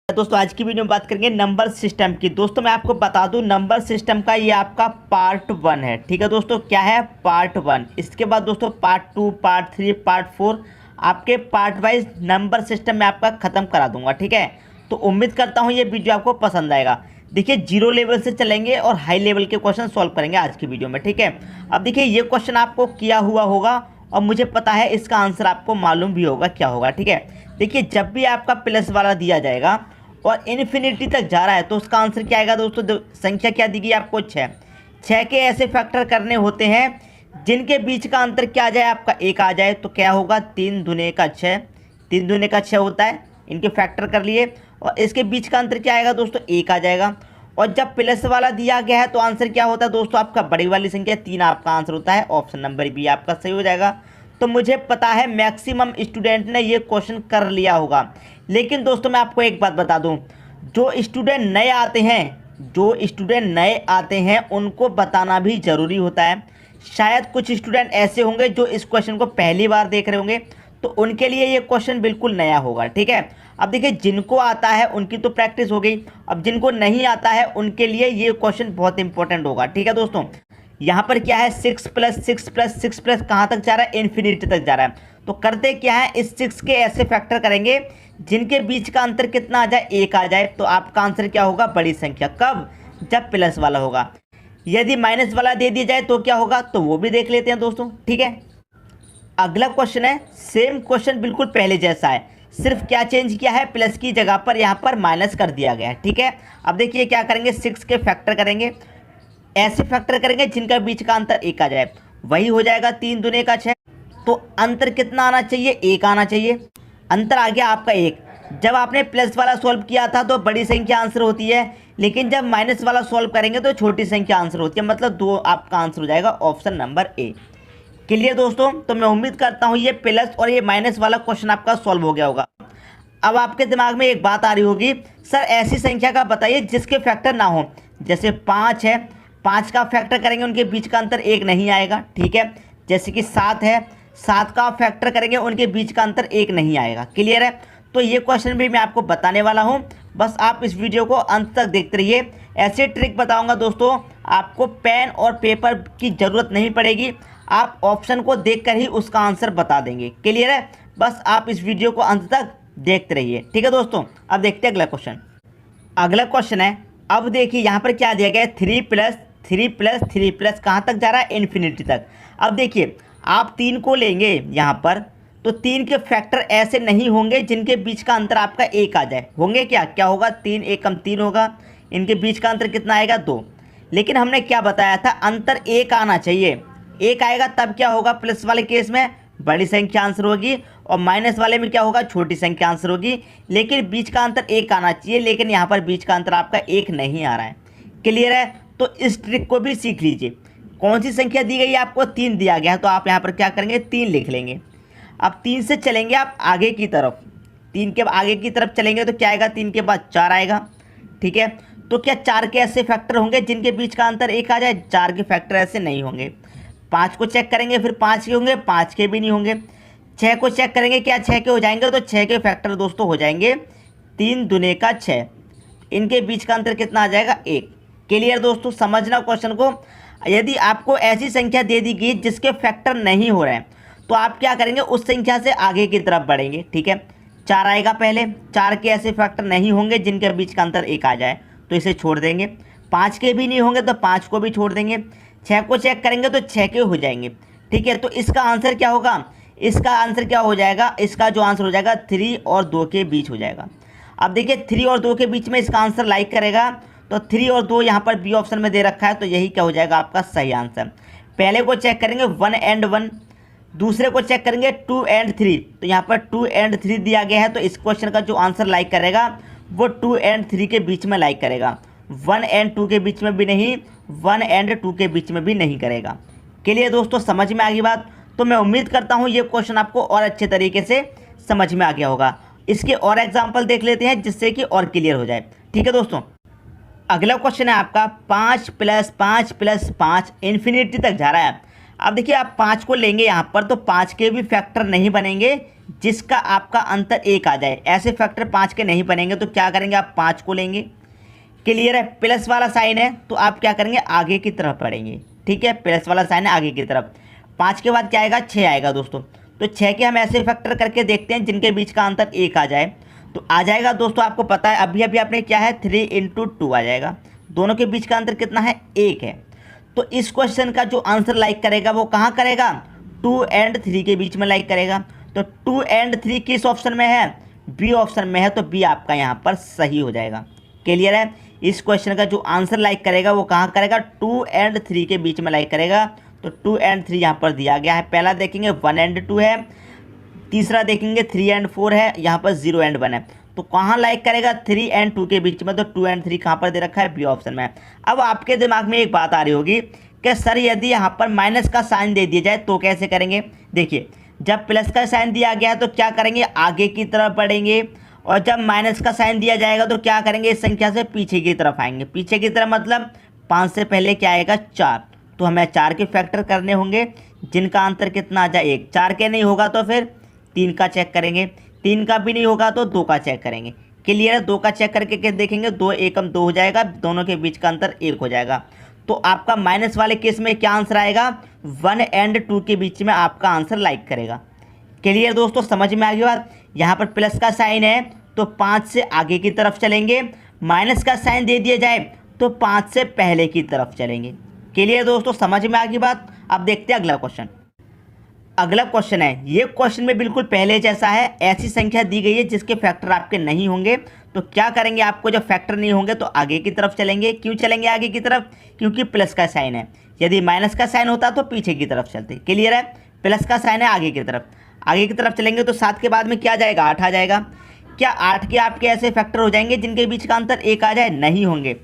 दोस्तों आज की वीडियो में बात करेंगे नंबर सिस्टम की। दोस्तों मैं आपको बता दूं नंबर सिस्टम का ये आपका पार्ट 1 है। ठीक है दोस्तों, क्या है पार्ट 1। इसके बाद दोस्तों पार्ट 2, पार्ट 3, पार्ट 4 आपके पार्ट वाइज नंबर सिस्टम में आपका ख़त्म करा दूंगा। ठीक है, तो उम्मीद करता हूँ ये वीडियो आपको पसंद आएगा। देखिए जीरो लेवल से चलेंगे और हाई लेवल के क्वेश्चन सॉल्व करेंगे आज की वीडियो में। ठीक है, अब देखिए ये क्वेश्चन आपको किया हुआ होगा और मुझे पता है इसका आंसर आपको मालूम भी होगा क्या होगा। ठीक है, देखिए जब भी आपका प्लस वाला दिया जाएगा और इन्फिनिटी तक जा रहा है तो उसका आंसर क्या आएगा दोस्तों। संख्या क्या दी गई आपको, 6 के ऐसे फैक्टर करने होते हैं जिनके बीच का अंतर क्या आ जाए आपका 1 आ जाए, तो क्या होगा 3 दूने का 6, 3 दूने का 6 होता है। इनके फैक्टर कर लिए और इसके बीच का अंतर क्या आएगा दोस्तों 1 आ जाएगा। और जब प्लस वाला दिया गया है तो आंसर क्या होता है दोस्तों आपका बड़ी वाली संख्या 3 आपका आंसर होता है। ऑप्शन नंबर बी आपका सही हो जाएगा। तो मुझे पता है मैक्सिमम स्टूडेंट ने ये क्वेश्चन कर लिया होगा, लेकिन दोस्तों मैं आपको एक बात बता दूं, जो स्टूडेंट नए आते हैं उनको बताना भी ज़रूरी होता है। शायद कुछ स्टूडेंट ऐसे होंगे जो इस क्वेश्चन को पहली बार देख रहे होंगे, तो उनके लिए ये क्वेश्चन बिल्कुल नया होगा। ठीक है, अब देखिए जिनको आता है उनकी तो प्रैक्टिस हो गई, अब जिनको नहीं आता है उनके लिए ये क्वेश्चन बहुत इंपॉर्टेंट होगा। ठीक है दोस्तों, यहाँ पर क्या है 6 + 6 + 6 + कहाँ तक जा रहा है, इन्फिनिटी तक जा रहा है। तो करते क्या है, इस 6 के ऐसे फैक्टर करेंगे जिनके बीच का अंतर कितना आ जाए 1 आ जाए, तो आपका आंसर क्या होगा बड़ी संख्या। कब, जब प्लस वाला होगा। यदि माइनस वाला दे दिया जाए तो क्या होगा, तो वो भी देख लेते हैं दोस्तों। ठीक है, अगला क्वेश्चन है सेम क्वेश्चन बिल्कुल पहले जैसा है, सिर्फ क्या चेंज किया है, प्लस की जगह पर यहाँ पर माइनस कर दिया गया है। ठीक है, अब देखिए क्या करेंगे 6 के फैक्टर करेंगे, ऐसे फैक्टर करेंगे जिनका बीच का अंतर 1 आ जाए, वही हो जाएगा 3 दूने का 6। तो अंतर कितना आना चाहिए, 1 आना चाहिए। अंतर आ गया आपका 1। जब आपने प्लस वाला सॉल्व किया था तो बड़ी संख्या आंसर होती है, लेकिन जब माइनस वाला सॉल्व करेंगे तो छोटी संख्या आंसर होती है, मतलब 2 आपका आंसर हो जाएगा ऑप्शन नंबर ए। क्लियर दोस्तों, तो मैं उम्मीद करता हूँ ये प्लस और ये माइनस वाला क्वेश्चन आपका सॉल्व हो गया होगा। अब आपके दिमाग में एक बात आ रही होगी, सर ऐसी संख्या का बताइए जिसके फैक्टर ना हो। जैसे 5 है, 5 का फैक्टर करेंगे उनके बीच का अंतर 1 नहीं आएगा। ठीक है, जैसे कि 7 है, 7 का फैक्टर करेंगे उनके बीच का अंतर 1 नहीं आएगा। क्लियर है, तो ये क्वेश्चन भी मैं आपको बताने वाला हूँ, बस आप इस वीडियो को अंत तक देखते रहिए। ऐसे ट्रिक बताऊँगा दोस्तों, आपको पेन और पेपर की ज़रूरत नहीं पड़ेगी, आप ऑप्शन को देखकर ही उसका आंसर बता देंगे। क्लियर है, बस आप इस वीडियो को अंत तक देखते रहिए। ठीक है दोस्तों, अब देखते हैं अगला क्वेश्चन। अगला क्वेश्चन है, अब देखिए यहाँ पर क्या दिया गया है 3 + 3 + 3 + कहाँ तक जा रहा है, इन्फिनिटी तक। अब देखिए आप 3 को लेंगे यहाँ पर, तो 3 के फैक्टर ऐसे नहीं होंगे जिनके बीच का अंतर आपका 1 आ जाए। होंगे क्या, क्या होगा 3 1 कम 3 होगा, इनके बीच का अंतर कितना आएगा 2। लेकिन हमने क्या बताया था, अंतर 1 आना चाहिए। 1 आएगा तब क्या होगा, प्लस वाले केस में बड़ी संख्या आंसर होगी और माइनस वाले में क्या होगा, छोटी संख्या आंसर होगी। लेकिन बीच का अंतर 1 आना चाहिए, लेकिन यहाँ पर बीच का अंतर आपका 1 नहीं आ रहा है। क्लियर है, तो इस ट्रिक को भी सीख लीजिए। कौन सी संख्या दी गई है आपको, 3 दिया गया है, तो आप यहाँ पर क्या करेंगे 3 लिख लेंगे। अब 3 से चलेंगे आप आगे की तरफ, 3 के आगे की तरफ चलेंगे तो क्या आएगा, 3 के बाद 4 आएगा। ठीक है, तो क्या 4 के ऐसे फैक्टर होंगे जिनके बीच का अंतर 1 आ जाए, 4 के फैक्टर ऐसे नहीं होंगे। 5 को चेक करेंगे, फिर 5 के होंगे, 5 के भी नहीं होंगे। 6 को चेक करेंगे, क्या 6 के हो जाएंगे, तो 6 के फैक्टर दोस्तों हो जाएंगे 3 दूने का 6, इनके बीच का अंतर कितना आ जाएगा 1। क्लियर दोस्तों, समझना क्वेश्चन को। यदि आपको ऐसी संख्या दे दी गई जिसके फैक्टर नहीं हो रहे हैं, तो आप क्या करेंगे उस संख्या से आगे की तरफ बढ़ेंगे। ठीक है, 4 आएगा पहले, 4 के ऐसे फैक्टर नहीं होंगे जिनके बीच का अंतर 1 आ जाए, तो इसे छोड़ देंगे। 5 के भी नहीं होंगे तो 5 को भी छोड़ देंगे। 6 को चेक करेंगे तो 6 के हो जाएंगे। ठीक है, तो इसका आंसर क्या होगा, इसका आंसर क्या हो जाएगा, इसका जो आंसर हो जाएगा 3 और 2 के बीच हो जाएगा। अब देखिए 3 और 2 के बीच में इसका आंसर लाइक करेगा, तो 3 और 2 यहाँ पर बी ऑप्शन में दे रखा है, तो यही क्या हो जाएगा आपका सही आंसर। पहले को चेक करेंगे 1 and 1, दूसरे को चेक करेंगे 2 and 3, तो यहाँ पर 2 and 3 दिया गया है, तो इस क्वेश्चन का जो आंसर लाइक करेगा वो 2 and 3 के बीच में लाइक करेगा, 1 and 2 के बीच में भी नहीं, 1 and 2 के बीच में भी नहीं करेगा। के लिए दोस्तों समझ में आ गई बात, तो मैं उम्मीद करता हूँ ये क्वेश्चन आपको और अच्छे तरीके से समझ में आ गया होगा। इसके और एग्जाम्पल देख लेते हैं जिससे कि और क्लियर हो जाए। ठीक है दोस्तों, अगला क्वेश्चन है आपका 5 + 5 + 5 इन्फिनिटी तक जा रहा है। अब देखिए आप 5 को लेंगे यहाँ पर, तो 5 के भी फैक्टर नहीं बनेंगे जिसका आपका अंतर 1 आ जाए। ऐसे फैक्टर 5 के नहीं बनेंगे तो क्या करेंगे, आप 5 को लेंगे। क्लियर है। प्लस वाला साइन है तो आप क्या करेंगे, आगे की तरफ बढ़ेंगे। ठीक है, प्लस वाला साइन है आगे की तरफ। 5 के बाद क्या आएगा, 6 आएगा दोस्तों। तो 6 के हम ऐसे फैक्टर करके देखते हैं जिनके बीच का अंतर 1 आ जाए। तो आ जाएगा दोस्तों, आपको पता है अभी अभी आपने क्या है 3 × 2 आ जाएगा। दोनों के बीच का अंतर कितना है, 1 है। तो इस क्वेश्चन का जो आंसर लाइक करेगा वो कहाँ करेगा, 2 और 3 के बीच में लाइक करेगा। तो 2 और 3 किस ऑप्शन में है, बी ऑप्शन में है। तो बी आपका यहाँ पर सही हो जाएगा। क्लियर है। इस क्वेश्चन का जो आंसर लाइक करेगा वो कहाँ करेगा, 2 और 3 के बीच में लाइक करेगा। तो 2 और 3 यहाँ पर दिया गया है। पहला देखेंगे 1 और 2 है, तीसरा देखेंगे 3 और 4 है, यहाँ पर 0 और 1 है। तो कहाँ लाइक करेगा, 3 और 2 के बीच में। तो 2 और 3 कहाँ पर दे रखा है, बी ऑप्शन में। अब आपके दिमाग में एक बात आ रही होगी कि सर यदि यहाँ पर माइनस का साइन दे दिया जाए तो कैसे करेंगे। देखिए, जब प्लस का साइन दिया गया है तो क्या करेंगे, आगे की तरफ बढ़ेंगे। और जब माइनस का साइन दिया जाएगा तो क्या करेंगे, इस संख्या से पीछे की तरफ आएंगे। पीछे की तरफ मतलब 5 से पहले क्या आएगा, 4। तो हमें 4 के फैक्टर करने होंगे जिनका अंतर कितना आ जाए, 1। 4 के नहीं होगा तो फिर 3 का चेक करेंगे, 3 का भी नहीं होगा तो 2 का चेक करेंगे। क्लियर है। 2 का चेक करके देखेंगे, 2 एकम 2 हो जाएगा, दोनों के बीच का अंतर 1 हो जाएगा। तो आपका माइनस वाले केस में क्या आंसर आएगा, 1 और 2 के बीच में आपका आंसर लाइक करेगा। क्लियर दोस्तों, समझ में आ गई बात। यहाँ पर प्लस का साइन है तो 5 से आगे की तरफ चलेंगे, माइनस का साइन दे दिया जाए तो 5 से पहले की तरफ चलेंगे। क्लियर दोस्तों, समझ में आ गई बात। अब देखते हैं अगला क्वेश्चन। अगला क्वेश्चन है, ये क्वेश्चन में बिल्कुल पहले जैसा है। ऐसी संख्या दी गई है जिसके फैक्टर आपके नहीं होंगे। तो क्या करेंगे, आपको जब फैक्टर नहीं होंगे तो आगे की तरफ चलेंगे। क्यों चलेंगे आगे की तरफ, क्योंकि प्लस का साइन है। यदि माइनस का साइन होता तो पीछे की तरफ चलते। क्लियर है। प्लस का साइन है आगे की तरफ, आगे की तरफ चलेंगे तो 7 के बाद में क्या जाएगा, 8 आ जाएगा। क्या 8 के आपके ऐसे फैक्टर हो जाएंगे जिनके बीच का अंतर 1 आ जाए, नहीं होंगे।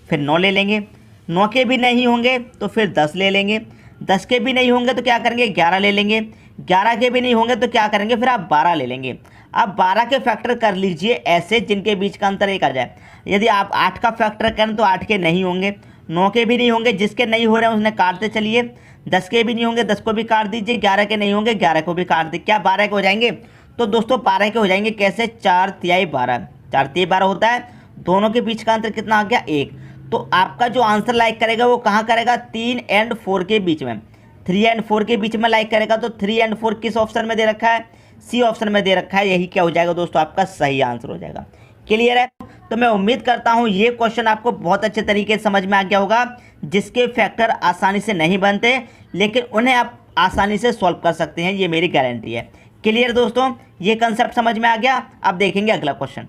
फिर 9 ले लेंगे, 9 के भी नहीं होंगे तो फिर 10 ले लेंगे, 10 के भी नहीं होंगे तो क्या करेंगे, 11 ले लेंगे, 11 के भी नहीं होंगे तो क्या करेंगे, फिर आप 12 ले लेंगे। आप 12 के फैक्टर कर लीजिए ऐसे जिनके बीच का अंतर 1 आ जाए। यदि आप 8 का फैक्टर करें तो 8 के नहीं होंगे, 9 के भी नहीं होंगे, जिसके नहीं हो रहे हैं उसने काटते चलिए। 10 के भी नहीं होंगे, 10 को भी काट दीजिए, 11 के नहीं होंगे, 11 को भी काट दीजिए। क्या 12 के हो जाएंगे, तो दोस्तों 12 के हो जाएंगे। कैसे, 4 तिहाई 12, 4 तिहाई 12 होता है। दोनों के बीच का अंतर कितना आ गया, 1। तो आपका जो आंसर लाइक करेगा वो कहाँ करेगा, 3 और 4 के बीच में, 3 और 4 के बीच में लाइक करेगा। तो 3 और 4 किस ऑप्शन में दे रखा है, सी ऑप्शन में दे रखा है। यही क्या हो जाएगा दोस्तों, आपका सही आंसर हो जाएगा। क्लियर है। तो मैं उम्मीद करता हूँ ये क्वेश्चन आपको बहुत अच्छे तरीके से समझ में आ गया होगा। जिसके फैक्टर आसानी से नहीं बनते लेकिन उन्हें आप आसानी से सॉल्व कर सकते हैं, ये मेरी गारंटी है। क्लियर दोस्तों, ये कंसेप्ट समझ में आ गया। अब देखेंगे अगला क्वेश्चन।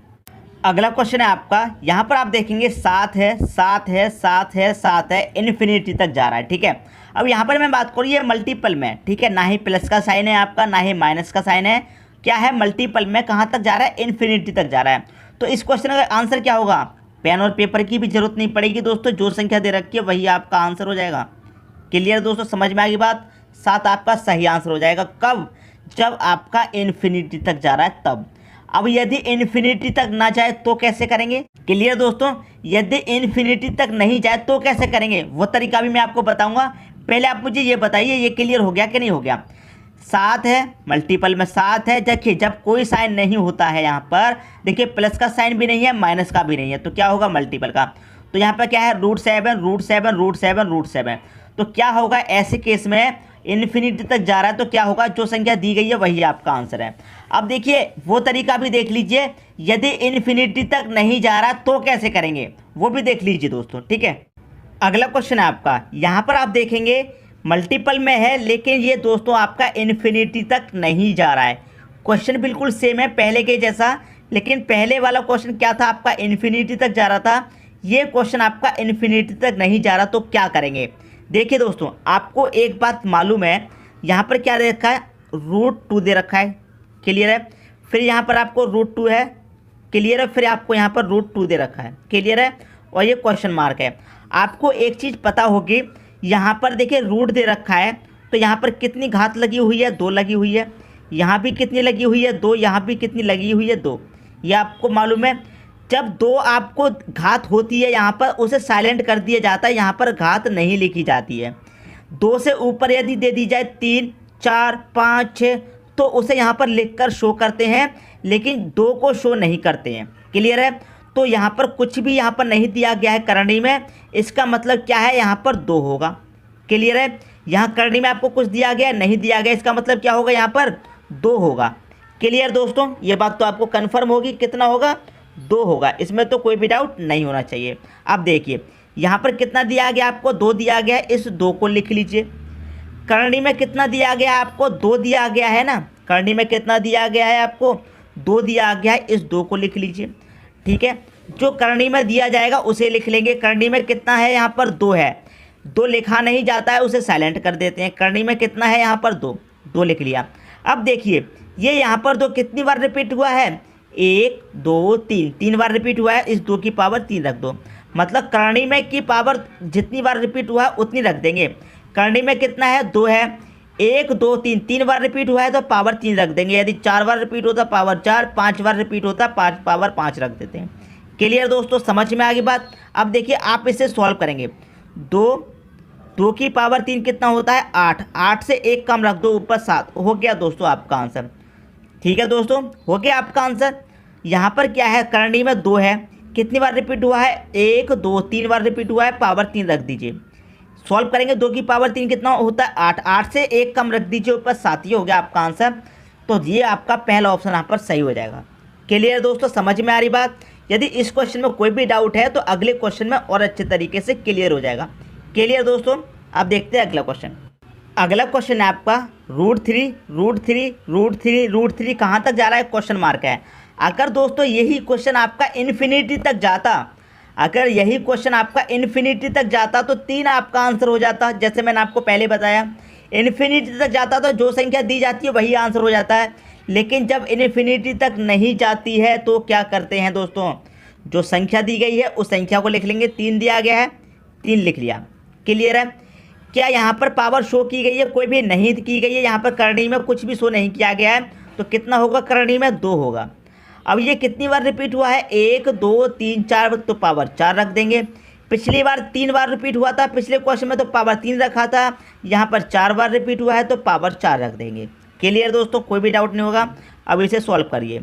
अगला क्वेश्चन है आपका, यहाँ पर आप देखेंगे 7 है, 7 है, 7 है, 7 है, इन्फिनिटी तक जा रहा है। ठीक है। अब यहाँ पर मैं बात करूँ ये मल्टीपल में, ठीक है, ना ही प्लस का साइन है आपका, ना ही माइनस का साइन है। क्या है, मल्टीपल में कहाँ तक जा रहा है, इन्फिनिटी तक जा रहा है। तो इस क्वेश्चन का आंसर क्या होगा, पेन और पेपर की भी जरूरत नहीं पड़ेगी दोस्तों, जो संख्या दे रखी है वही आपका आंसर हो जाएगा। क्लियर दोस्तों, समझ में आ गई बात। 7 आपका सही आंसर हो जाएगा। कब, जब आपका इन्फिनिटी तक जा रहा है तब। अब यदि इन्फिनिटी तक ना जाए तो कैसे करेंगे। क्लियर दोस्तों, यदि इन्फिनिटी तक नहीं जाए तो कैसे करेंगे, वो तरीका भी मैं आपको बताऊंगा। पहले आप मुझे ये बताइए, ये क्लियर हो गया कि नहीं हो गया। 7 है, मल्टीपल में 7 है। देखिए, जब कोई साइन नहीं होता है यहाँ पर, देखिए प्लस का साइन भी नहीं है, माइनस का भी नहीं है, तो क्या होगा, मल्टीपल का। तो यहाँ पर क्या है, √7, √7, √7, √7। तो क्या होगा ऐसे केस में, इन्फिनिटी तक जा रहा है तो क्या होगा, जो संख्या दी गई है वही आपका आंसर है। अब देखिए वो तरीका भी देख लीजिए, यदि इन्फिनिटी तक नहीं जा रहा तो कैसे करेंगे, वो भी देख लीजिए दोस्तों। ठीक है। अगला क्वेश्चन है आपका, यहाँ पर आप देखेंगे मल्टीपल में है लेकिन ये दोस्तों आपका इन्फिनिटी तक नहीं जा रहा है। क्वेश्चन बिल्कुल सेम है पहले के जैसा, लेकिन पहले वाला क्वेश्चन क्या था आपका, इन्फिनिटी तक जा रहा था। ये क्वेश्चन आपका इन्फिनिटी तक नहीं जा रहा, तो क्या करेंगे। देखिए दोस्तों, आपको एक बात मालूम है, यहाँ पर क्या दे रखा है, √2 दे रखा है। क्लियर है। फिर यहाँ पर आपको √2 है। क्लियर है। फिर आपको यहाँ पर √2 दे रखा है। क्लियर है। और ये क्वेश्चन मार्क है। आपको एक चीज़ पता होगी, यहाँ पर देखिए रूट दे रखा है, तो यहाँ पर कितनी घात लगी हुई है, 2 लगी हुई है। यहाँ भी कितनी लगी हुई है, 2। यहाँ भी कितनी लगी हुई है, 2। ये आपको मालूम है। जब 2 आपको घात होती है यहाँ पर, उसे साइलेंट कर दिया जाता है, यहाँ पर घात नहीं लिखी जाती है। 2 से ऊपर यदि दे दी जाए 3, 4, 5, 6, तो उसे यहाँ पर लिखकर शो करते हैं, लेकिन 2 को शो नहीं करते हैं। क्लियर है? तो यहाँ पर कुछ भी यहाँ पर नहीं दिया गया है करणी में, इसका मतलब क्या है, यहाँ पर 2 होगा। क्लियर है? यहाँ करणी में आपको कुछ दिया गया नहीं दिया गया, इसका मतलब क्या होगा, यहाँ पर 2 होगा। क्लियर दोस्तों, ये बात तो आपको कन्फर्म होगी, कितना होगा, 2 होगा, इसमें तो कोई भी डाउट नहीं होना चाहिए। अब देखिए यहाँ पर कितना दिया गया आपको, 2 दिया गया है, इस 2 को लिख लीजिए। करणी में कितना दिया गया आपको, 2 दिया गया है ना, करणी में कितना दिया गया है आपको, 2 दिया गया है, इस 2 को लिख लीजिए। ठीक है, जो करणी में दिया जाएगा उसे लिख लेंगे। करणी में कितना है, यहाँ पर 2 है, 2 लिखा नहीं जाता है, उसे साइलेंट कर देते हैं। करणी में कितना है, यहाँ पर 2, 2 लिख लिया। अब देखिए ये यहाँ पर 2 कितनी बार रिपीट हुआ है, 1 2 3, 3 बार रिपीट हुआ है, इस 2 की पावर 3 रख दो। मतलब करणी में की पावर जितनी बार रिपीट हुआ है उतनी रख देंगे। करणी में कितना है, 2 है, 1 2 3, 3 बार रिपीट हुआ है तो पावर 3 रख देंगे। यदि 4 बार रिपीट होता पावर 4, 5 बार रिपीट होता पावर 5 रख देते हैं। क्लियर दोस्तों, समझ में आ गई बात। अब देखिए आप इसे सॉल्व करेंगे, 2 की पावर 3 कितना होता है, 8, 8 से 1 कम रख दो, ऊपर 7, हो गया दोस्तों आपका आंसर। ठीक है दोस्तों, हो गया आपका आंसर। यहाँ पर क्या है, करणी में 2 है, कितनी बार रिपीट हुआ है, 1 2 3 बार रिपीट हुआ है, पावर 3 रख दीजिए। सॉल्व करेंगे, 2 की पावर 3 कितना होता है, 8, 8 से 1 कम रख दीजिए, ऊपर 7, ही हो गया आपका आंसर। तो ये आपका पहला ऑप्शन यहाँ पर सही हो जाएगा। क्लियर दोस्तों, समझ में आ रही बात। यदि इस क्वेश्चन में कोई भी डाउट है तो अगले क्वेश्चन में और अच्छे तरीके से क्लियर हो जाएगा। क्लियर दोस्तों, अब देखते हैं अगला क्वेश्चन। अगला क्वेश्चन है आपका √3 कहाँ तक जा रहा है, क्वेश्चन मार्क है। अगर दोस्तों यही क्वेश्चन आपका इन्फिनिटी तक जाता, अगर यही क्वेश्चन आपका इन्फिनिटी तक जाता तो 3 आपका आंसर हो जाता। जैसे मैंने आपको पहले बताया, इन्फिनिटी तक जाता तो जो संख्या दी जाती है वही आंसर हो जाता है। लेकिन जब इन्फिनिटी तक नहीं जाती है तो क्या करते हैं दोस्तों, जो संख्या दी गई है उस संख्या को लिख लेंगे। 3 दिया गया है, 3 लिख लिया। क्लियर है? क्या यहाँ पर पावर शो की गई है, कोई भी नहीं की गई है। यहाँ पर करणी में कुछ भी शो नहीं किया गया है, तो कितना होगा, करणी में 2 होगा। अब ये कितनी बार रिपीट हुआ है, 1 2 3 4, तो पावर 4 रख देंगे। पिछली बार 3 बार रिपीट हुआ था, पिछले क्वेश्चन में तो पावर 3 रखा था, यहाँ पर 4 बार रिपीट हुआ है तो पावर 4 रख देंगे। क्लियर दोस्तों, कोई भी डाउट नहीं होगा। अब इसे सॉल्व करिए।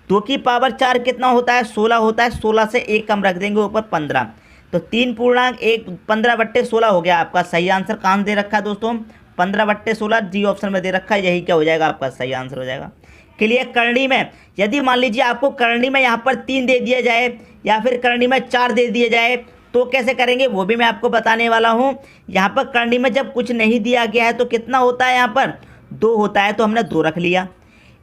2 की पावर 4 कितना होता है, 16 होता है, 16 से 1 कम रख देंगे, ऊपर 15, तो 3.1 15/16 हो गया आपका सही आंसर। कहाँ दे रखा है दोस्तों, 15/16 डी ऑप्शन में दे रखा है, यही क्या हो जाएगा, आपका सही आंसर हो जाएगा। क्लियर? करणी में यदि मान लीजिए आपको करणी में यहाँ पर 3 दे दिया जाए या फिर करणी में 4 दे दिया जाए तो कैसे करेंगे वो भी मैं आपको बताने वाला हूँ। यहाँ पर करणी में जब कुछ नहीं दिया गया है तो कितना होता है, यहाँ पर 2 होता है, तो हमने 2 रख लिया।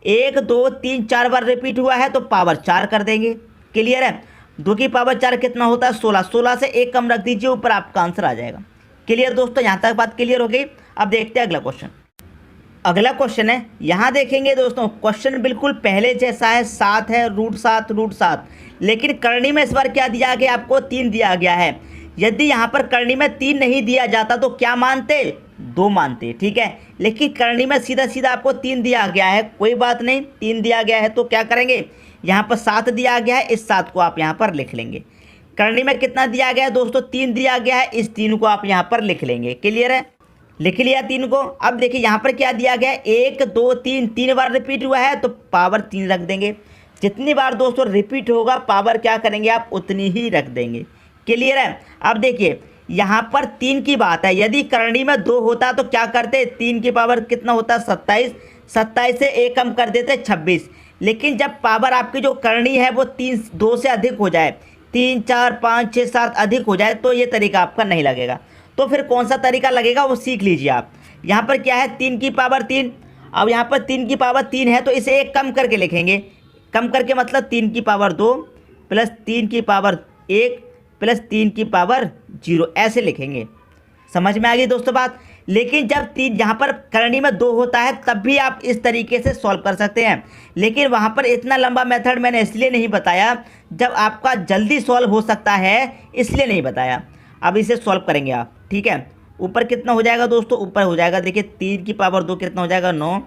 1 2 3 4 बार रिपीट हुआ है तो पावर 4 कर देंगे। क्लियर है? 2 की पावर 4 कितना होता है, 16, 16 से 1 कम रख दीजिए, ऊपर आपका आंसर आ जाएगा। क्लियर दोस्तों, यहाँ तक बात क्लियर हो गई। अब देखते हैं अगला क्वेश्चन। अगला क्वेश्चन है, यहाँ देखेंगे दोस्तों क्वेश्चन बिल्कुल पहले जैसा है, 7 है, √7, लेकिन करणी में इस बार क्या दिया गया आपको, 3 दिया गया है। यदि यहाँ पर करणी में 3 नहीं दिया जाता तो क्या मानते, 2 मानते। ठीक है, लेकिन करणी में सीधा सीधा आपको 3 दिया गया है, कोई बात नहीं, 3 दिया गया है तो क्या करेंगे, यहाँ पर 7 दिया गया है, इस 7 को आप यहाँ पर लिख लेंगे। करणी में कितना दिया गया है दोस्तों, 3 दिया गया है, इस 3 को आप यहाँ पर लिख लेंगे। क्लियर है? लिख लिया 3 को। अब देखिए यहाँ पर क्या दिया गया है, 1 2 3, 3 बार रिपीट हुआ है तो पावर 3 रख देंगे। जितनी बार दोस्तों रिपीट होगा पावर क्या करेंगे आप, उतनी ही रख देंगे। क्लियर है? अब देखिए यहाँ पर 3 की बात है, यदि करणी में 2 होता तो क्या करते, 3 की पावर कितना होता है, 27, 27 से 1 कम कर देते 26। लेकिन जब पावर आपकी जो करणी है वो 2 से अधिक हो जाए, 3 4 5 6 7 अधिक हो जाए तो ये तरीका आपका नहीं लगेगा। तो फिर कौन सा तरीका लगेगा वो सीख लीजिए आप। यहाँ पर क्या है, 3 की पावर 3, अब यहाँ पर 3 की पावर 3 है तो इसे 1 कम करके लिखेंगे। कम करके मतलब 3 की पावर 2 प्लस 3 की पावर 1 प्लस 3 की पावर 0, ऐसे लिखेंगे। समझ में आ गई दोस्तों बात। लेकिन जब 3 यहाँ पर करणी में 2 होता है तब भी आप इस तरीके से सॉल्व कर सकते हैं, लेकिन वहाँ पर इतना लंबा मेथड मैंने इसलिए नहीं बताया, जब आपका जल्दी सॉल्व हो सकता है इसलिए नहीं बताया। अब इसे सॉल्व करेंगे आप। ठीक है, ऊपर कितना हो जाएगा दोस्तों, ऊपर हो जाएगा देखिए 3 की पावर 2 कितना हो जाएगा, 9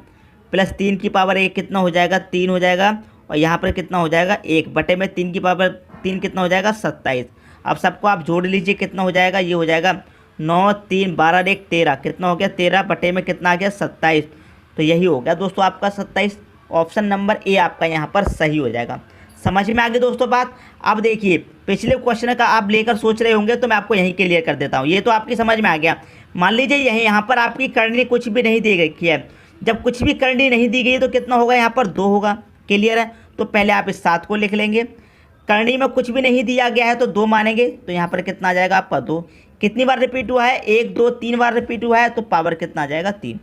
प्लस 3 की पावर 1 कितना हो जाएगा, 3 हो जाएगा, और यहाँ पर कितना हो जाएगा, 1 बटे में 3 की पावर 3 कितना हो जाएगा, 27। अब सबको आप जोड़ लीजिए, कितना हो जाएगा, ये हो जाएगा 9 3 12 1 13, कितना हो गया, 13 बटे में कितना आ गया, 27। तो यही हो गया दोस्तों आपका 27, ऑप्शन नंबर ए आपका यहाँ पर सही हो जाएगा। समझ में आ गई दोस्तों बात। अब देखिए पिछले क्वेश्चन का आप लेकर सोच रहे होंगे तो मैं आपको यहीं क्लियर कर देता हूँ। ये तो आपकी समझ में आ गया। मान लीजिए यहाँ पर आपकी करनी कुछ भी नहीं दी गई है। जब कुछ भी करनी नहीं दी गई तो कितना होगा, यहाँ पर 2 होगा। क्लियर है। तो पहले आप इस 7 को लिख लेंगे। करनी में कुछ भी नहीं दिया गया है तो 2 मानेंगे, तो यहाँ पर कितना आ जाएगा आपका 2। कितनी बार रिपीट हुआ है, 1 2 3 बार रिपीट हुआ है, तो पावर कितना आ जाएगा 3।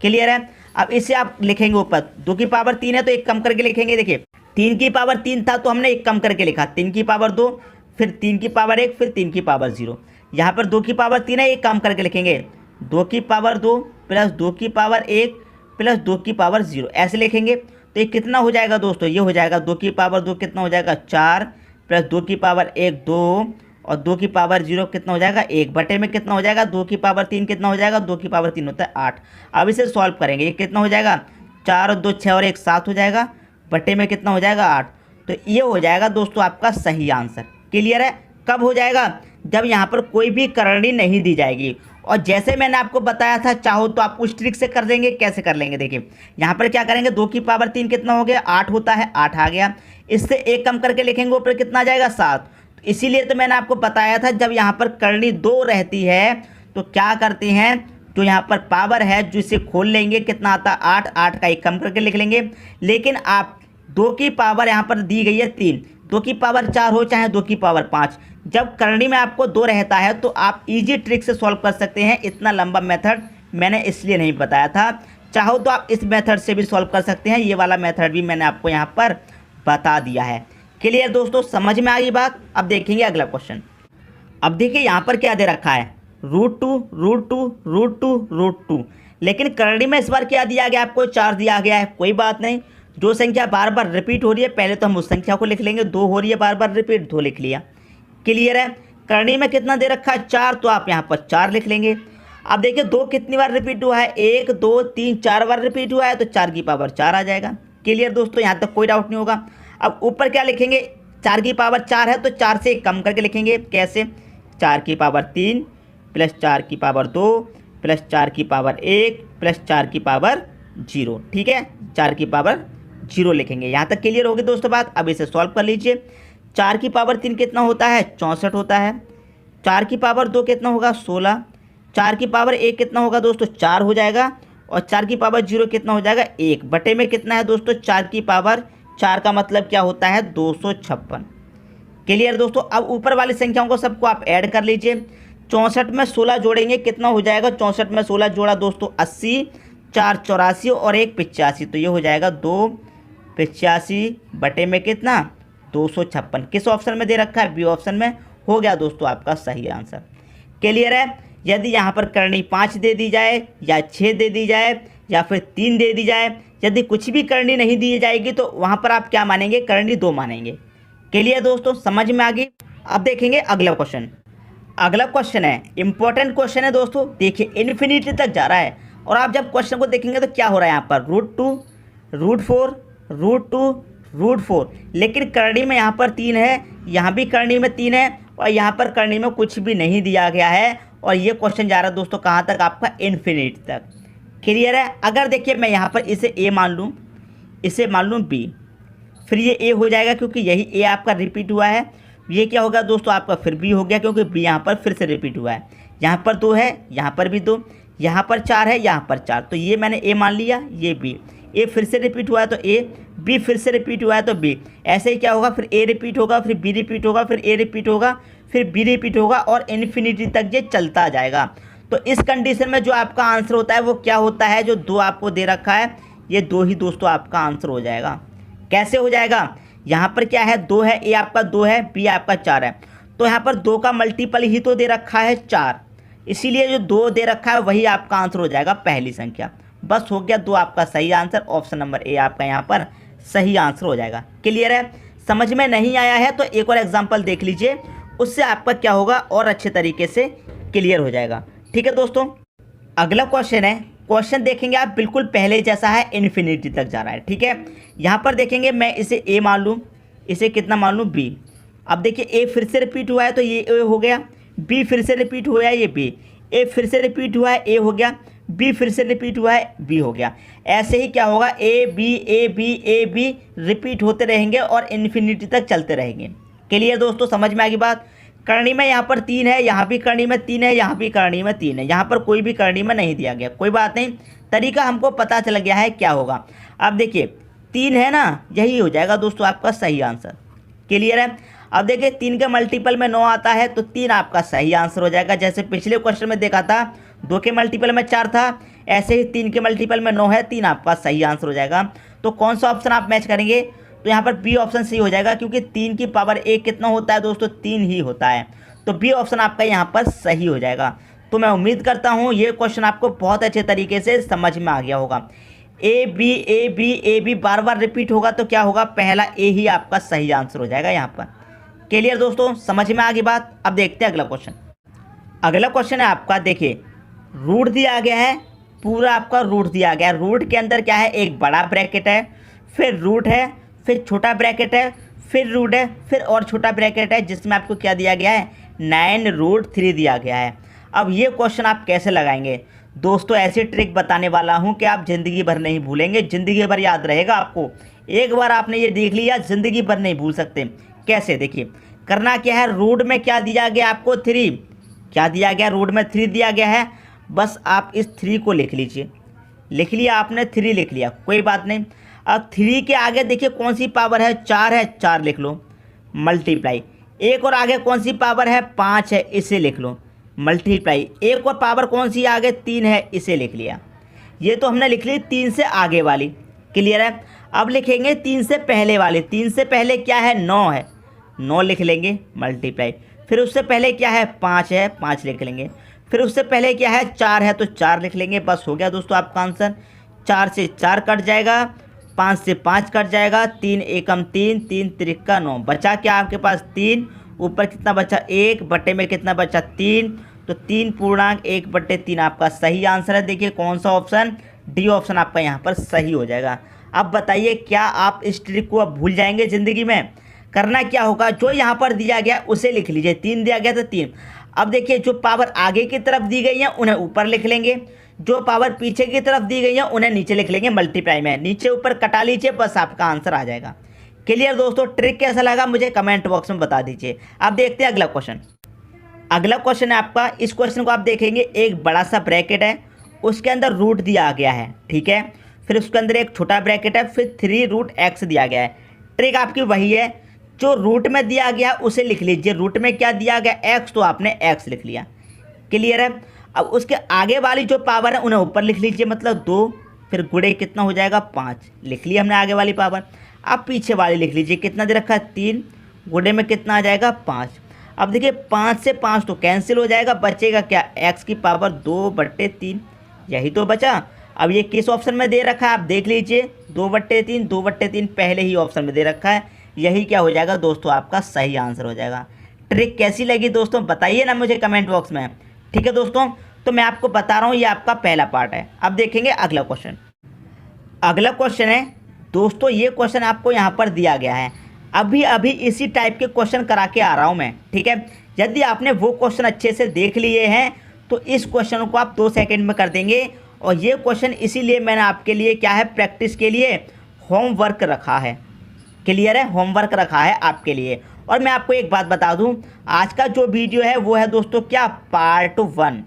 क्लियर है। अब इसे आप लिखेंगे ऊपर 2 की पावर 3 है तो 1 कम करके लिखेंगे। देखिए 3 की पावर 3 था तो हमने 1 कम करके लिखा, 3 की पावर 2, फिर 3 की पावर 1, फिर 3 की पावर 0। यहाँ पर 2 की पावर 3 है, 1 कम करके लिखेंगे 2 की पावर 2 प्लस 2 की पावर 1 प्लस 2 की पावर 0, ऐसे लिखेंगे। तो ये कितना हो जाएगा दोस्तों, ये हो जाएगा 2 की पावर 2 कितना हो जाएगा 4 प्लस 2 की पावर 1 2 और 2 की पावर 0 कितना हो जाएगा 1 बटे में कितना हो जाएगा 2 की पावर 3 कितना हो जाएगा 2 की पावर 3 होता है 8। अब इसे सॉल्व करेंगे, ये कितना हो जाएगा 4 और 2 6 और 1 7 हो जाएगा, बटे में कितना हो जाएगा 8। तो ये हो जाएगा दोस्तों आपका सही आंसर। क्लियर है। कब हो जाएगा, जब यहाँ पर कोई भी करनी नहीं दी जाएगी। और जैसे मैंने आपको बताया था, चाहो तो आप उस ट्रिक से कर देंगे। कैसे कर लेंगे, देखिए यहाँ पर क्या करेंगे 2 की पावर 3 कितना हो गया 8 होता है, 8 आ गया। इससे 1 कम करके लिखेंगे ऊपर कितना आ जाएगा 7। तो इसीलिए तो मैंने आपको बताया था जब यहाँ पर करनी 2 रहती है तो क्या करते हैं, जो यहाँ पर पावर है जो इसे खोल लेंगे, कितना आता है 8, 8 का 1 कम करके लिख लेंगे। लेकिन आप 2 की पावर यहाँ पर दी गई है 3, 2 की पावर 4 हो चाहे 2 की पावर 5, जब करनी में आपको 2 रहता है तो आप इजी ट्रिक से सॉल्व कर सकते हैं। इतना लंबा मेथड मैंने इसलिए नहीं बताया था। चाहो तो आप इस मेथड से भी सॉल्व कर सकते हैं, ये वाला मेथड भी मैंने आपको यहाँ पर बता दिया है। क्लियर दोस्तों, समझ में आ गई बात। अब देखेंगे अगला क्वेश्चन। अब देखिए यहाँ पर क्या दे रखा है √2 लेकिन करनी में इस बार क्या दिया गया आपको 4 दिया गया है। कोई बात नहीं, जो संख्या बार बार रिपीट हो रही है पहले तो हम उस संख्या को लिख लेंगे। 2 हो रही है बार बार रिपीट, 2 लिख लिया। क्लियर है। करनी में कितना दे रखा है 4, तो आप यहाँ पर 4 लिख लेंगे। अब देखिए 2 कितनी बार रिपीट हुआ है 1 2 3 4 बार रिपीट हुआ है, तो 4 की पावर 4 आ जाएगा। क्लियर दोस्तों, यहाँ तक कोई डाउट नहीं होगा। अब ऊपर क्या लिखेंगे, 4 की पावर 4 है तो 4 से 1 कम करके लिखेंगे। कैसे, 4 की पावर 3 प्लस 4 की पावर 2 प्लस 4 की पावर 1 प्लस 4 की पावर 0। ठीक है, 4 की पावर 0 लिखेंगे। यहाँ तक क्लियर होगी दोस्तों बात। अब इसे सॉल्व कर लीजिए। 4 की पावर 3 कितना होता है 64 होता है। 4 की पावर 2 कितना होगा 16। 4 की पावर 1 कितना होगा दोस्तों 4 हो जाएगा। और 4 की पावर 0 कितना हो जाएगा 1 बटे में कितना है दोस्तों 4 की पावर 4 का मतलब क्या होता है 256। क्लियर दोस्तों। अब ऊपर वाली संख्याओं को सबको आप ऐड कर लीजिए। 64 में 16 जोड़ेंगे कितना हो जाएगा, 64 में 16 जोड़ा दोस्तों 80, 4 84 और 1 85, तो ये हो जाएगा 2 85 बटे में कितना 256। किस ऑप्शन में दे रखा है, बी ऑप्शन में। हो गया दोस्तों आपका सही आंसर। क्लियर है। यदि यहाँ पर करनी 5 दे दी जाए या 6 दे दी जाए या फिर 3 दे दी जाए, यदि कुछ भी करनी नहीं दी जाएगी तो वहाँ पर आप क्या मानेंगे, करनी 2 मानेंगे। क्लियर दोस्तों, समझ में आ गई। अब देखेंगे अगला क्वेश्चन। अगला क्वेश्चन है इंपॉर्टेंट क्वेश्चन है दोस्तों। देखिए इन्फिनिटी तक जा रहा है और आप जब क्वेश्चन को देखेंगे तो क्या हो रहा है यहाँ पर √2 √4 √2 √4, लेकिन करनी में यहाँ पर 3 है, यहाँ भी करनी में 3 है और यहाँ पर करनी में कुछ भी नहीं दिया गया है। और ये क्वेश्चन जा रहा है दोस्तों कहाँ तक, आपका इन्फिनिटी तक। क्लियर है। अगर देखिए मैं यहाँ पर इसे ए मान लूँ, इसे मान लूँ बी, फिर ये ए हो जाएगा क्योंकि यही ए आपका रिपीट हुआ है। ये क्या होगा दोस्तों आपका फिर बी हो गया क्योंकि बी यहाँ पर फिर से रिपीट हुआ है। यहाँ पर 2 है, यहाँ पर भी 2, यहाँ पर 4 है, यहाँ पर 4, तो ये मैंने ए मान लिया, ये बी। ए फिर से रिपीट हुआ है तो ए, बी फिर से रिपीट हुआ है तो बी। ऐसे ही क्या होगा, फिर ए रिपीट होगा, फिर बी रिपीट होगा, फिर ए रिपीट होगा, फिर बी रिपीट होगा और इन्फिनिटी तक ये चलता जाएगा। तो इस कंडीशन में जो आपका आंसर होता है वो क्या होता है, जो 2 आपको दे रखा है ये 2 ही दोस्तों आपका आंसर हो जाएगा। कैसे हो जाएगा, यहाँ पर क्या है 2 है, ए आपका 2 है, बी आपका 4 है, तो यहाँ पर 2 का मल्टीपल ही तो दे रखा है 4, इसीलिए जो 2 दे रखा है वही आपका आंसर हो जाएगा पहली संख्या। बस हो गया 2 आपका सही आंसर। ऑप्शन नंबर ए आपका यहाँ पर सही आंसर हो जाएगा। क्लियर है। समझ में नहीं आया है तो एक और एग्जाम्पल देख लीजिए, उससे आपका क्या होगा और अच्छे तरीके से क्लियर हो जाएगा। ठीक है दोस्तों, अगला क्वेश्चन है, क्वेश्चन देखेंगे आप बिल्कुल पहले जैसा है, इन्फिनिटी तक जा रहा है। ठीक है, यहाँ पर देखेंगे मैं इसे ए मान लूँ, इसे कितना मान लूँ बी। अब देखिए ए फिर से रिपीट हुआ है तो ये ए हो गया, बी फिर से रिपीट हुआ है ये बी, ए फिर से रिपीट हुआ है ए हो गया, बी फिर से रिपीट हुआ है, बी हो गया। ऐसे ही क्या होगा, A B A B A B repeat होते रहेंगे और इन्फिनिटी तक चलते रहेंगे। क्लियर दोस्तों, समझ में आ गई बात। करनी में यहाँ पर 3 है, यहाँ भी करनी में 3 है, यहाँ भी करनी में 3 है, यहाँ पर कोई भी करनी में नहीं दिया गया, कोई बात नहीं, तरीका हमको पता चल गया है क्या होगा। अब देखिए 3 है ना, यही हो जाएगा दोस्तों आपका सही आंसर। क्लियर है। अब देखिए 3 के मल्टीपल में 9 आता है तो 3 आपका सही आंसर हो जाएगा। जैसे पिछले क्वेश्चन में देखा था 2 के मल्टीपल में 4 था, ऐसे ही 3 के मल्टीपल में 9 है, 3 आपका सही आंसर हो जाएगा। तो कौन सा ऑप्शन आप मैच करेंगे, तो यहाँ पर बी ऑप्शन सही हो जाएगा, क्योंकि 3 की पावर 1 कितना होता है दोस्तों, 3 ही होता है। तो बी ऑप्शन आपका यहाँ पर सही हो जाएगा। तो मैं उम्मीद करता हूँ ये क्वेश्चन आपको बहुत अच्छे तरीके से समझ में आ गया होगा। A B bar bar repeat होगा तो क्या होगा, पहला ए ही आपका सही आंसर हो जाएगा यहाँ पर। क्लियर दोस्तों, समझ में आ गई बात। अब देखते हैं अगला क्वेश्चन। अगला क्वेश्चन है आपका, देखिए रूट दिया गया है, पूरा आपका रूट दिया गया है। रूट के अंदर क्या है, एक बड़ा ब्रैकेट है, फिर रूट है, फिर छोटा ब्रैकेट है, फिर रूट है, फिर और छोटा ब्रैकेट है, जिसमें आपको क्या दिया गया है, 9√3 दिया गया है। अब ये क्वेश्चन आप कैसे लगाएंगे दोस्तों, ऐसी ट्रिक बताने वाला हूँ कि आप ज़िंदगी भर नहीं भूलेंगे, ज़िंदगी भर याद रहेगा आपको। एक बार आपने ये देख लिया, ज़िंदगी भर नहीं भूल सकते। कैसे, देखिए करना क्या है, रूट में क्या दिया गया आपको, 3, क्या दिया गया, रूट में 3 दिया गया है। बस आप इस 3 को लिख लीजिए, लिख लिया आपने, 3 लिख लिया, कोई बात नहीं। अब 3 के आगे देखिए कौन सी पावर है, 4 है, 4 लिख लो, मल्टीप्लाई। एक और आगे कौन सी पावर है, 5 है, इसे लिख लो, मल्टीप्लाई। एक और पावर कौन सी आगे, 3 है, इसे लिख लिया। ये तो हमने लिख ली 3 से आगे वाली। क्लियर है। अब लिखेंगे 3 से पहले वाली। 3 से पहले क्या है, 9 है, 9 लिख लेंगे, मल्टीप्लाई। फिर उससे पहले क्या है, 5 है, 5 लिख लेंगे। फिर उससे पहले क्या है, 4 है, तो 4 लिख लेंगे। बस हो गया दोस्तों आपका आंसर। 4 से 4 कट जाएगा, 5 से 5 कट जाएगा, 3 एकम 3, 3 त्रिका 9, बचा क्या आपके पास, 3। ऊपर कितना बचा, 1 बटे में कितना बचा, 3। तो 3.1/3 आपका सही आंसर है। देखिए कौन सा ऑप्शन, डी ऑप्शन आपका यहाँ पर सही हो जाएगा। अब बताइए क्या आप इस ट्रिक को अब भूल जाएंगे ज़िंदगी में। करना क्या होगा, जो यहाँ पर दिया गया उसे लिख लीजिए। 3 दिया गया तो 3। अब देखिए जो पावर आगे की तरफ दी गई है उन्हें ऊपर लिख लेंगे, जो पावर पीछे की तरफ दी गई है उन्हें नीचे लिख लेंगे, मल्टीप्लाई में नीचे ऊपर कटा लीजिए, बस आपका आंसर आ जाएगा। क्लियर दोस्तों, ट्रिक कैसा लगा मुझे कमेंट बॉक्स में बता दीजिए। अब देखते हैं अगला क्वेश्चन। अगला क्वेश्चन है आपका, इस क्वेश्चन को आप देखेंगे, एक बड़ा सा ब्रैकेट है, उसके अंदर रूट दिया गया है, ठीक है। फिर उसके अंदर एक छोटा ब्रैकेट है, फिर 3√x दिया गया है। ट्रिक आपकी वही है, जो रूट में दिया गया उसे लिख लीजिए। रूट में क्या दिया गया, x, तो आपने x लिख लिया। क्लियर है। अब उसके आगे वाली जो पावर है उन्हें ऊपर लिख लीजिए, मतलब 2, फिर गुणे कितना हो जाएगा, 5 लिख लिया हमने आगे वाली पावर। अब पीछे वाली लिख लीजिए, कितना दे रखा है, 3, गुणे में कितना आ जाएगा, 5। अब देखिए 5 से 5 तो कैंसिल हो जाएगा, बचेगा क्या, x की पावर 2/3, यही तो बचा। अब ये किस ऑप्शन में दे रखा है आप देख लीजिए, 2/3, 2/3 पहले ही ऑप्शन में दे रखा है, यही क्या हो जाएगा दोस्तों आपका सही आंसर हो जाएगा। ट्रिक कैसी लगी दोस्तों बताइए ना मुझे कमेंट बॉक्स में। ठीक है दोस्तों, तो मैं आपको बता रहा हूँ ये आपका पहला पार्ट है। अब देखेंगे अगला क्वेश्चन। अगला क्वेश्चन है दोस्तों, ये क्वेश्चन आपको यहाँ पर दिया गया है, अभी अभी इसी टाइप के क्वेश्चन करा के आ रहा हूँ मैं, ठीक है। यदि आपने वो क्वेश्चन अच्छे से देख लिए हैं तो इस क्वेश्चन को आप 2 सेकंड में कर देंगे। और ये क्वेश्चन इसीलिए मैंने आपके लिए क्या है, प्रैक्टिस के लिए होमवर्क रखा है। क्लियर है, होमवर्क रखा है आपके लिए। और मैं आपको एक बात बता दूं, आज का जो वीडियो है वो है दोस्तों क्या, पार्ट 1।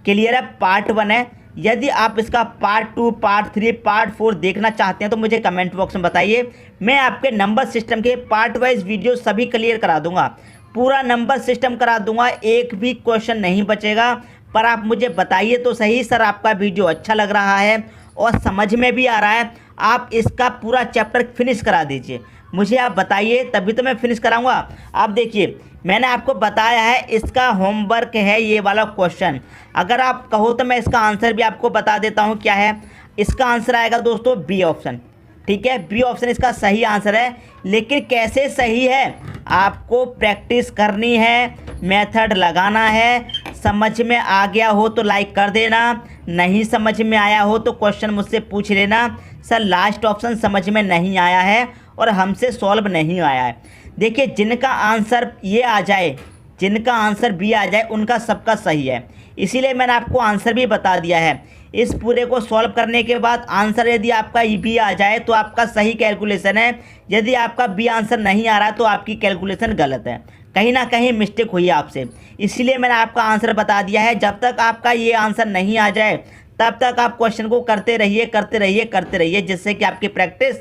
क्लियर है, पार्ट 1 है। यदि आप इसका पार्ट 2, पार्ट 3, पार्ट 4 देखना चाहते हैं तो मुझे कमेंट बॉक्स में बताइए। मैं आपके नंबर सिस्टम के पार्ट वाइज वीडियो सभी क्लियर करा दूंगा, पूरा नंबर सिस्टम करा दूंगा, एक भी क्वेश्चन नहीं बचेगा। पर आप मुझे बताइए तो सही, सर आपका वीडियो अच्छा लग रहा है और समझ में भी आ रहा है, आप इसका पूरा चैप्टर फिनिश करा दीजिए। मुझे आप बताइए, तभी तो मैं फिनिश कराऊंगा। आप देखिए मैंने आपको बताया है, इसका होमवर्क है ये वाला क्वेश्चन। अगर आप कहो तो मैं इसका आंसर भी आपको बता देता हूँ क्या है। इसका आंसर आएगा दोस्तों बी ऑप्शन, ठीक है। बी ऑप्शन इसका सही आंसर है। लेकिन कैसे सही है, आपको प्रैक्टिस करनी है, मेथड लगाना है। समझ में आ गया हो तो लाइक कर देना, नहीं समझ में आया हो तो क्वेश्चन मुझसे पूछ लेना, सर लास्ट ऑप्शन समझ में नहीं आया है और हमसे सॉल्व नहीं आया है। देखिए जिनका आंसर ये आ जाए, जिनका आंसर बी आ जाए, उनका सबका सही है। इसीलिए मैंने आपको आंसर भी बता दिया है। इस पूरे को सॉल्व करने के बाद आंसर यदि आपका बी आ जाए तो आपका सही कैलकुलेशन है, यदि आपका बी आंसर नहीं आ रहा तो आपकी कैलकुलेशन गलत है, कहीं ना कहीं मिस्टेक हुई है आपसे। इसलिए मैंने आपका आंसर बता दिया है। जब तक आपका ये आंसर नहीं आ जाए तब तक आप क्वेश्चन को करते रहिए करते रहिए करते रहिए, जिससे कि आपकी प्रैक्टिस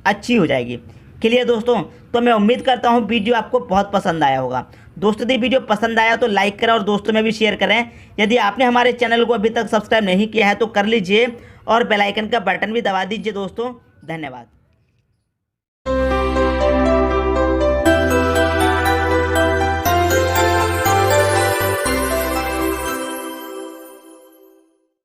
अच्छी हो जाएगी। क्लियर दोस्तों? तो मैं उम्मीद करता हूँ वीडियो आपको बहुत पसंद आया होगा। दोस्तों यदि वीडियो पसंद आया तो लाइक करें और दोस्तों में भी शेयर करें। यदि आपने हमारे चैनल को अभी तक सब्सक्राइब नहीं किया है तो कर लीजिए और बेल आइकन का बटन भी दबा दीजिए दोस्तों। धन्यवाद।